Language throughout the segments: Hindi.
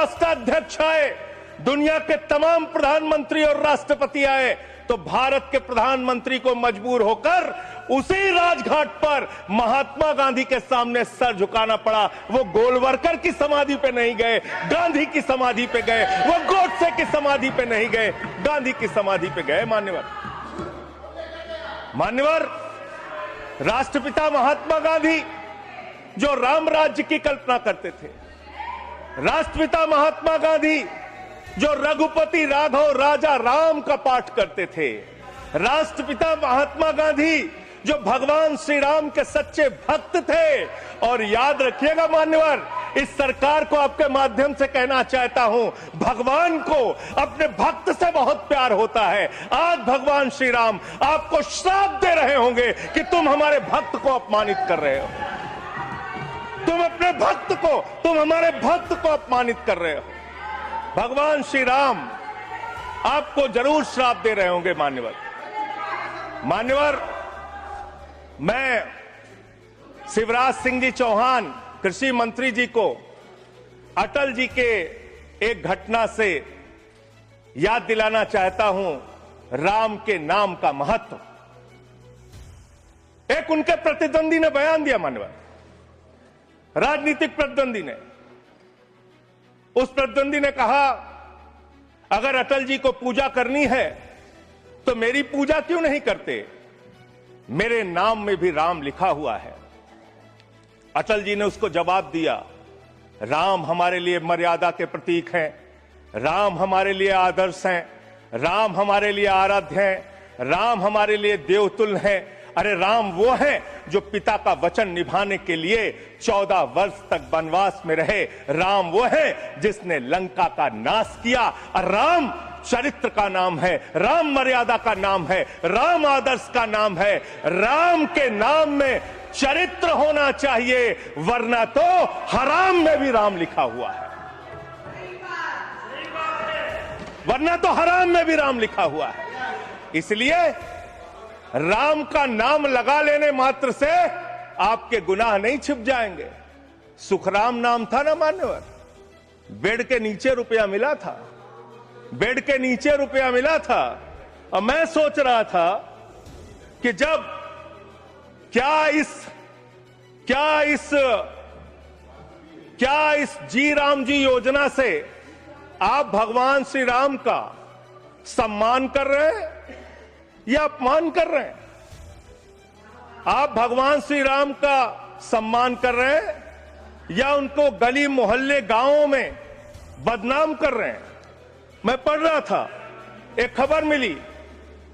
राष्ट्राध्यक्ष आए, दुनिया के तमाम प्रधानमंत्री और राष्ट्रपति आए, तो भारत के प्रधानमंत्री को मजबूर होकर उसी राजघाट पर महात्मा गांधी के सामने सर झुकाना पड़ा। वो गोलवरकर की समाधि पे नहीं गए, गांधी की समाधि पे गए। वो गोडसे की समाधि पे नहीं गए, गांधी की समाधि पे गए। मान्यवर, राष्ट्रपिता महात्मा गांधी जो राम राज्य की कल्पना करते थे, राष्ट्रपिता महात्मा गांधी जो रघुपति राघव राजा राम का पाठ करते थे, राष्ट्रपिता महात्मा गांधी जो भगवान श्री राम के सच्चे भक्त थे। और याद रखिएगा मान्यवर, इस सरकार को आपके माध्यम से कहना चाहता हूं, भगवान को अपने भक्त से बहुत प्यार होता है। आज भगवान श्री राम आपको श्राप दे रहे होंगे कि तुम हमारे भक्त को अपमानित कर रहे हो, तुम अपने भक्त को, तुम हमारे भक्त को अपमानित कर रहे हो। भगवान श्री राम आपको जरूर श्राप दे रहे होंगे मान्यवर, मैं शिवराज सिंह जी चौहान कृषि मंत्री जी को अटल जी के एक घटना से याद दिलाना चाहता हूं, राम के नाम का महत्व। एक उनके प्रतिद्वंदी ने बयान दिया मान्यवर, राजनीतिक प्रतिद्वंदी ने। उस प्रतिद्वंदी ने कहा, अगर अटल जी को पूजा करनी है तो मेरी पूजा क्यों नहीं करते, मेरे नाम में भी राम लिखा हुआ है। अटल जी ने उसको जवाब दिया, राम हमारे लिए मर्यादा के प्रतीक हैं, राम हमारे लिए आदर्श हैं, राम हमारे लिए आराध्य हैं, राम हमारे लिए देवतुल्य हैं। अरे राम वो हैं जो पिता का वचन निभाने के लिए 14 वर्ष तक वनवास में रहे। राम वो हैं जिसने लंका का नाश किया। और राम चरित्र का नाम है, राम मर्यादा का नाम है, राम आदर्श का नाम है। राम के नाम में चरित्र होना चाहिए, वरना तो हराम में भी राम लिखा हुआ है, वरना तो हराम में भी राम लिखा हुआ है। इसलिए राम का नाम लगा लेने मात्र से आपके गुनाह नहीं छिप जाएंगे। सुखराम नाम था ना मान्यवर, बेड के नीचे रुपया मिला था, बेड के नीचे रुपया मिला था। और मैं सोच रहा था कि जब क्या इस जी राम जी योजना से आप भगवान श्री राम का सम्मान कर रहे हैं या अपमान कर रहे हैं? आप भगवान श्री राम का सम्मान कर रहे हैं या उनको गली मोहल्ले गांवों में बदनाम कर रहे हैं? मैं पढ़ रहा था, एक खबर मिली,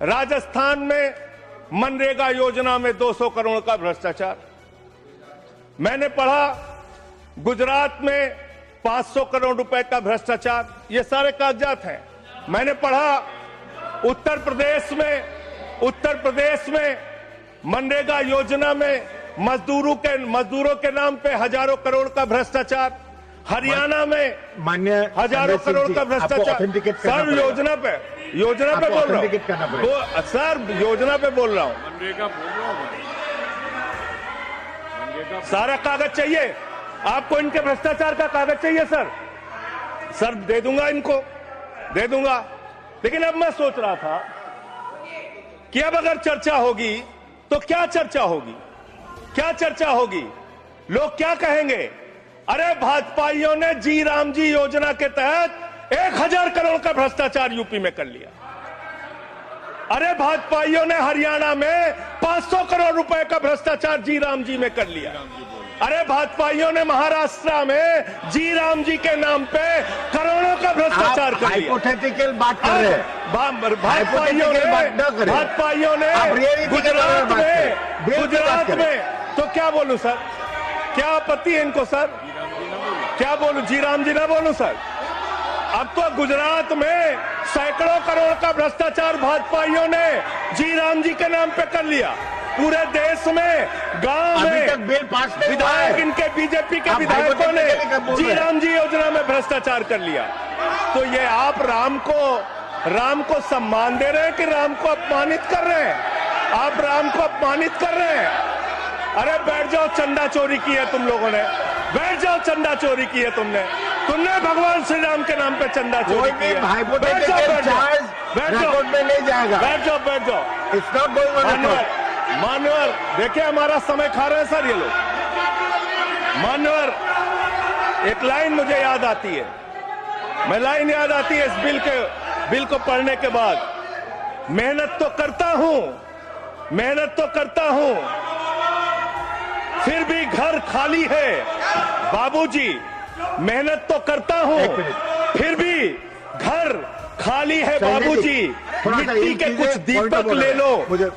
राजस्थान में मनरेगा योजना में 200 करोड़ का भ्रष्टाचार। मैंने पढ़ा गुजरात में 500 करोड़ रुपए का भ्रष्टाचार। ये सारे कागजात हैं। मैंने पढ़ा उत्तर प्रदेश में मनरेगा योजना में मजदूरों के नाम पे हजारों करोड़ का भ्रष्टाचार। हरियाणा में हजारों करोड़ का भ्रष्टाचार। सर योजना पे बोल रहा हूँ, सर योजना पे बोल रहा हूँ। सारा कागज चाहिए आपको, इनके भ्रष्टाचार का कागज चाहिए सर दे दूंगा, इनको दे दूंगा। लेकिन अब मैं सोच रहा था कि अब अगर चर्चा होगी तो क्या चर्चा होगी, लोग क्या कहेंगे? अरे भाजपाइयों ने जी राम जी योजना के तहत 1000 करोड़ का भ्रष्टाचार यूपी में कर लिया। अरे भाजपाइयों ने हरियाणा में 500 करोड़ रुपए का भ्रष्टाचार जी राम जी में कर लिया। अरे भाजपाइयों ने महाराष्ट्र में जी राम जी के नाम पे करोड़ों का भ्रष्टाचार कर लिया। हाइपोथेटिकल बात कर रहे हैं। भाजपाइयों ने गुजरात में तो क्या बोलूं सर, क्या आपत्ति है इनको सर? क्या बोलूं, जी राम जी ना बोलूं सर? अब तो गुजरात में सैकड़ों करोड़ का भ्रष्टाचार भाजपाइयों ने जी राम जी के नाम पे कर लिया। पूरे देश में गांव में बिल पास नहीं हुआ है। विधायक इनके बीजेपी के विधायकों ने जी राम जी योजना में भ्रष्टाचार कर लिया। तो ये आप राम को सम्मान दे रहे हैं कि राम को अपमानित कर रहे हैं? आप राम को अपमानित कर रहे हैं। अरे बैठ जाओ, चंदा चोरी की है तुम लोगों ने, बैठ जाओ, चंदा चोरी की है तुमने। तुमने भगवान श्री राम के नाम पे चंदा कोई चोरी भी किया। हाइपोथेटिकल चार्ज बैठ जाओ, रिकॉर्ड में नहीं जाएगा। बैठ जाओ, बैठ जाओ। इट्स नॉट गोइंग ऑन मान्यवर, रिकॉर्ड। मान्यवर, देखिए हमारा समय खा रहे हैं सर ये लोग। मान्यवर, एक लाइन मुझे याद आती है, मैं लाइन याद आती है इस बिल को पढ़ने के बाद। मेहनत तो करता हूं, मेहनत तो करता हूं, फिर भी घर खाली है बाबूजी। मेहनत तो करता हूं, फिर भी घर खाली है बाबूजी। मिट्टी के कुछ दीपक ले लो,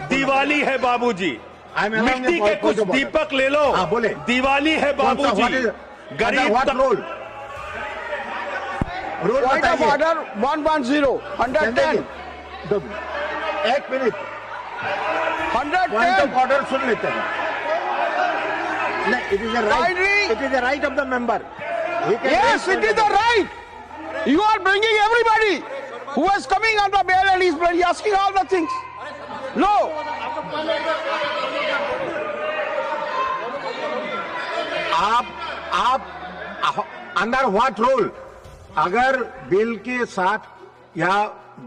दिवाली है बाबूजी। मिट्टी के कुछ दीपक ले लो, दिवाली है बाबूजी। गरीब रोल Point of order 110, 110, एक मिनट, पॉइंट 110. ऑफ ऑर्डर सुन लेते हैं। नहीं, it is the right of the member. Yes, it is the right. You are bringing everybody who is coming on the bail and he's asking all the things. No. आप अंडर व्हाट रूल, अगर बिल के साथ या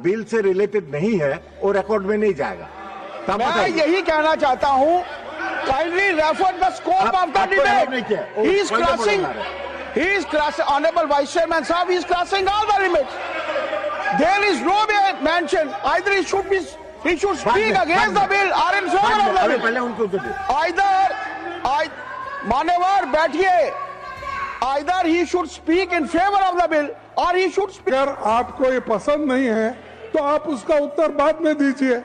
बिल से रिलेटेड नहीं है वो रिकॉर्ड में नहीं जाएगा। तब मैं बताइए। यही कहना चाहता हूं, kindly refer the scope of the आपको help नहीं debate. किया। He is कोई तो crossing, बोलना है। he is crossing, Honorable Vice Chairman Sahab, he is crossing all the limits. There is no mention, either he should speak against the bill or in favor of the अभी bill. पहले उनको तो दे। मान्यवर बैठिए, either he should speak in favor of the bill or he should speak. अगर आपको ये पसंद नहीं है तो आप उसका उत्तर बाद में दीजिए,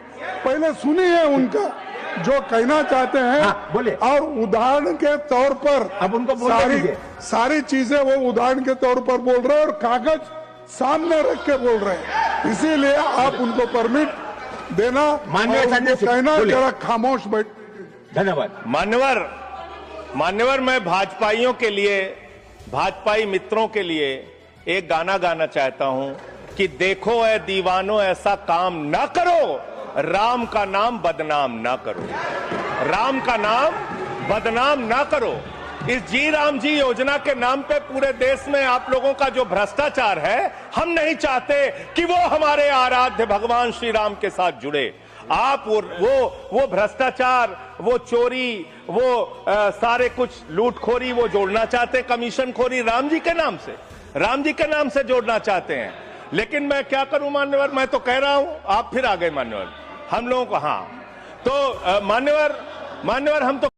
पहले सुनिए उनका जो कहना चाहते हैं। हाँ, बोलिए। और उदाहरण के तौर पर अब उनको बोलने दीजिए। सारी चीजें वो उदाहरण के तौर पर बोल रहे हैं और कागज सामने रख के बोल रहे हैं, इसीलिए आप उनको परमिट देना, माननीय और संजय उनको सिंह, कहना बोलिए। जरा खामोश बैठ। धन्यवाद। मान्यवर, मैं भाजपाइयों के लिए, भाजपाई मित्रों के लिए एक गाना गाना चाहता हूं कि देखो ऐ दीवानों ऐसा काम ना करो, राम का नाम बदनाम ना करो, राम का नाम बदनाम ना करो। इस जी राम जी योजना के नाम पे पूरे देश में आप लोगों का जो भ्रष्टाचार है, हम नहीं चाहते कि वो हमारे आराध्य भगवान श्री राम के साथ जुड़े। आप वो भ्रष्टाचार, वो चोरी, वो सारे कुछ लूटखोरी वो जोड़ना चाहते हैं, कमीशन खोरी राम जी के नाम से, राम जी के नाम से जोड़ना चाहते हैं। लेकिन मैं क्या करूं मान्यवर, मैं तो कह रहा हूं, आप फिर आ गए मान्यवर, हम लोगों को। हाँ तो मान्यवर हम तो